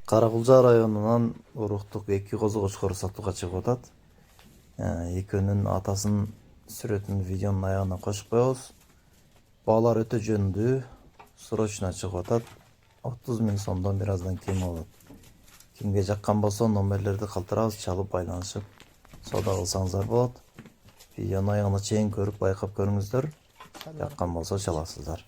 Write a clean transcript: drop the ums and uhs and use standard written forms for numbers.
Каракулча районунан уруктук 2 козу кочкору сатууга чыгып атат. Экөөнүн атасынын сүрөтүн видеонун аягына кошуп коебуз. Баалар өтө жөндүү, срочно чыгып атат. 30 000 сомдон бир аздан кем болот. Кимге жаккан болсо номерлерди калтырабыз, чалып байланышып соода кылсаңыздар болот. Видеонун аягына чейин көрүп байкап көрүңүздөр. Жаккан болсо чаласыздар.